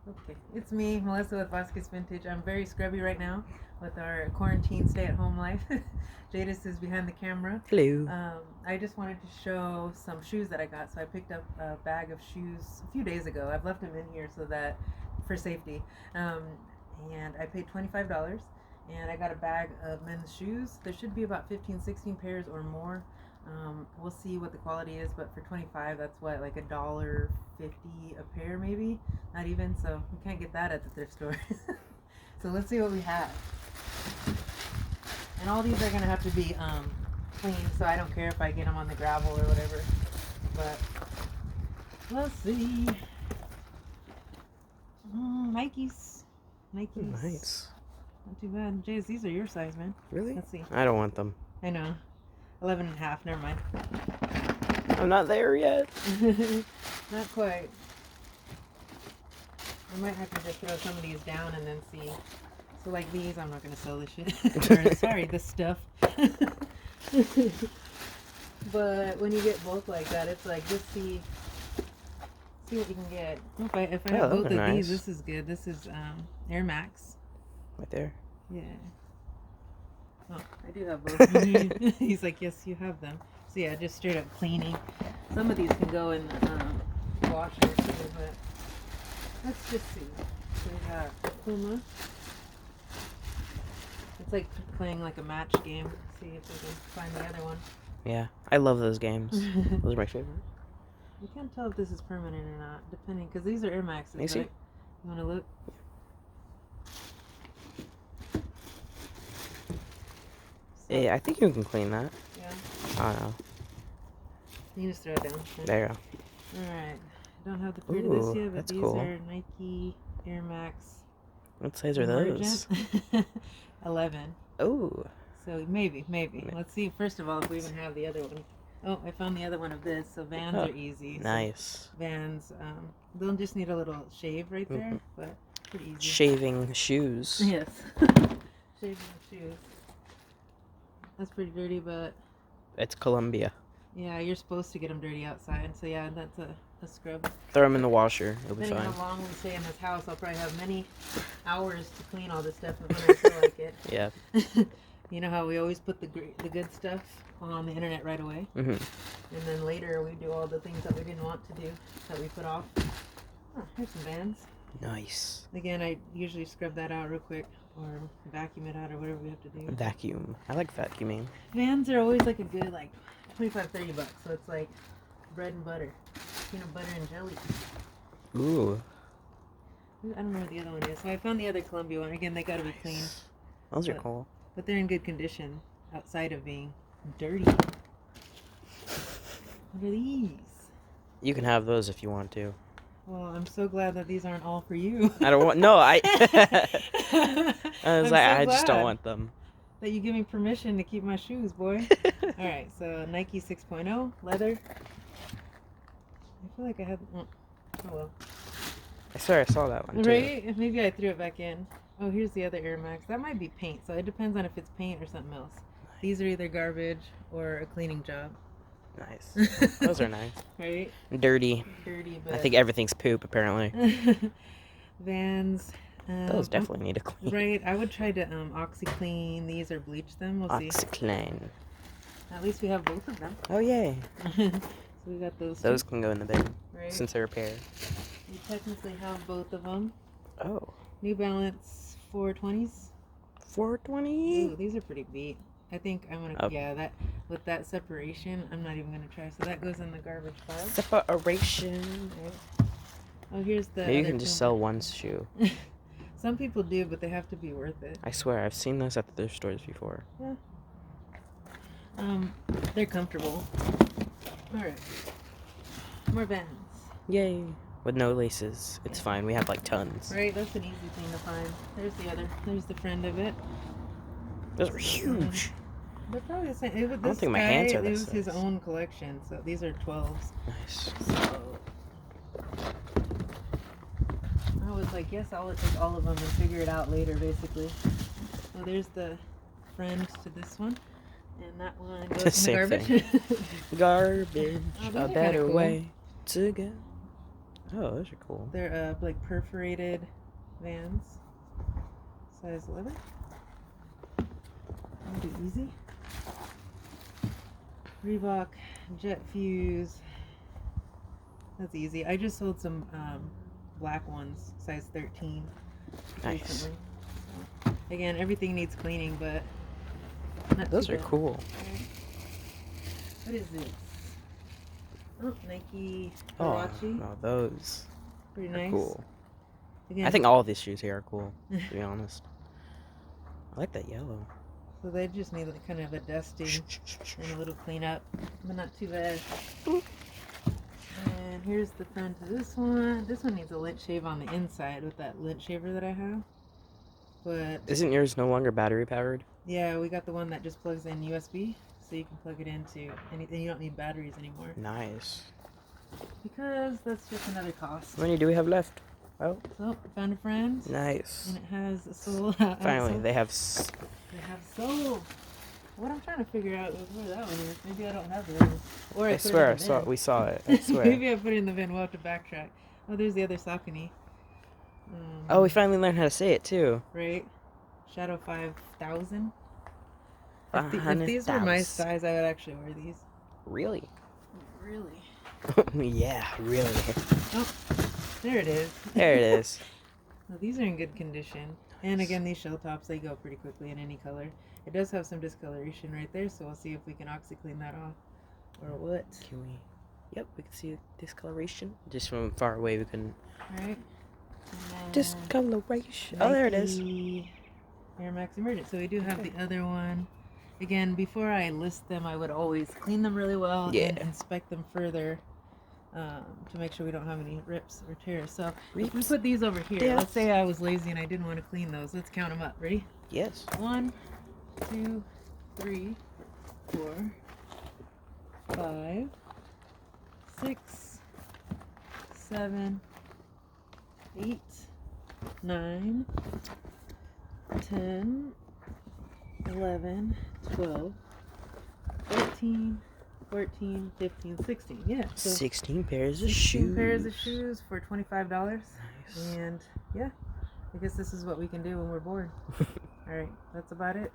Okay, it's me, Melissa with Vasquez Vintage. I'm very scrubby right now with our quarantine stay-at-home life. Jadis is behind the camera. Hello. I just wanted to show some shoes that I got. So I picked up a bag of shoes a few days ago. I've left them in here so that for safety. Um, and I paid $25. And I got a bag of men's shoes. There should be about 15, 16 pairs or more. We'll see what the quality is, but for 25, that's what, like $1.50 a pair, maybe, not even. So we can't get that at the thrift store. So let's see what we have. And all these are gonna have to be clean, so I don't care if I get them on the gravel or whatever. But let's see. Nikes. Nikes. Nice. Not too bad. Jays, these are your size, man. Really? Let's see. I don't want them. I know. 11 and a half, never mind. I'm not there yet. Not quite. I might have to just throw some of these down and then see. So like these, I'm not going to sell this shit. Sorry, this stuff. But when you get both like that, it's like, just see what you can get. If I have both of these, this is good. This is Air Max. Right there. Yeah. Oh, I do have both. He's like, yes, you have them. So yeah, just straight up cleaning. Some of these can go in the washer too, but let's just see. So we got Puma. It's like playing like a match game. See if we can find the other one. Yeah, I love those games. Those are my favorite. You can't tell if this is permanent or not, depending, because these are Air Maxes, right? See? You want to look? Yeah, I think you can clean that. Yeah. I don't know. You can just throw it down. Right? There you go. Alright. I don't have the print of this yet, but these cool. are Nike Air Max. What size are those? 11. Oh. So maybe. Let's see, first of all, if we even have the other one. Oh, I found the other one of this. So Vans are easy. Nice. So Vans, they'll just need a little shave right there, but pretty easy. Shaving shoes. Yes. Shaving shoes. That's pretty dirty, but... It's Colombia. Yeah, you're supposed to get them dirty outside. So yeah, that's a scrub. Throw them in the washer. It'll be fine. Depending on how long we stay in this house, I'll probably have many hours to clean all this stuff when I feel like it. Yeah. You know how we always put the good stuff on the internet right away? Mm-hmm. And then later we do all the things that we didn't want to do, that we put off. Oh, here's some Vans. Nice. Again, I usually scrub that out real quick or vacuum it out or whatever we have to do. Vacuum. I like vacuuming. Vans are always like a good, like, $25-$30. So it's like bread and butter. Peanut butter and jelly. Ooh. I don't know where the other one is. So I found the other Columbia one. Again, they gotta be clean. Those are cool. But they're in good condition outside of being dirty. What are these? You can have those if you want to. Well, I'm so glad that these aren't all for you. I don't want... No, I was like, I just don't glad want them. that you give me permission to keep my shoes, boy. Alright, so Nike 6.0, leather. I feel like I had... Oh well. I swear I saw that one too. Right? Maybe I threw it back in. Oh, here's the other Air Max. That might be paint, so it depends on if it's paint or something else. Nice. These are either garbage or a cleaning job. Nice. Those are nice. Right? Dirty, but... I think everything's poop, apparently. Vans. Those definitely need a clean. Right. I would try to OxyClean these or bleach them. We'll see. OxyClean. At least we have both of them. Oh, yay. So we got those. Those can go in the bin, right? Since they're a pair. We technically have both of them. Oh. New Balance 420s. 420? Ooh, these are pretty beat. I think I'm gonna, that with that separation, I'm not even gonna try. So that goes in the garbage pile. Separation. Right. Oh, here's the. Maybe you can just sell one shoe. Some people do, but they have to be worth it. I swear, I've seen those at the thrift stores before. Yeah. They're comfortable. All right. More Vans. Yay. With no laces. It's fine. We have like tons. Right, that's an easy thing to find. There's the other. There's the friend of it. Those are huge. They're probably the same. I don't think my hands are this size. It was his own collection, so these are 12s. Nice. So I was like, yes, I'll take all of them and figure it out later, basically. So there's the friend to this one. And that one goes in the garbage. Garbage. A better way to go. Oh, those are cool. They're like perforated Vans, size 11. That'll be easy. Reebok Jet Fuse. That's easy. I just sold some black ones, size 13, Nice. recently. So, again, everything needs cleaning, but not Those too are bad. cool. Okay. What is this? Oh, Nike Oh, Huarache. no, those Pretty are nice. cool. Again, I think all of these shoes here are cool, to be honest. I like that yellow. so they just need like kind of a dusting and a little cleanup, but not too bad. And here's the front of this one. This one needs a lint shave on the inside with that lint shaver that I have. But Isn't yours no longer battery powered? yeah, we got the one that just plugs in USB, so you can plug it into anything. You don't need batteries anymore Nice. because that's just another cost. How many do we have left? Oh, So found a friend, nice. and it has a sole. Finally, they have. They have sole. What I'm trying to figure out is where that one is. Maybe I don't have it. Or I put it swear, in the van. we saw it. I swear. Maybe I put it in the van. We'll have to backtrack. Oh, there's the other Saucony. Oh, we finally learned how to say it too. Right? Shadow 5000. If 500,000. these were my size, I would actually wear these. Really? Really? Yeah, really. Oh, there it is. There it is. Well, these are in good condition. And again, these shell tops, they go pretty quickly in any color. It does have some discoloration right there, so we'll see if we can OxyClean that off. Or what? Can we? Yep, we can see the discoloration. Just from far away, we can. Alright. Discoloration. Oh, there it is. Air Max Emergent. So we do have the other one. Again, before I list them, I would always clean them really well and inspect them further to make sure we don't have any rips or tears. So if we put these over here, let's say I was lazy and I didn't want to clean those. Let's count them up. Ready? Yes. 1, 2, 3, 4, 5, 6, 7, 8, 9, 10, 11, 12, 13, 14, 15, 16. Yeah. So 16 pairs of 16 shoes. pairs of shoes for $25. Nice. And yeah, I guess this is what we can do when we're bored. All right, that's about it.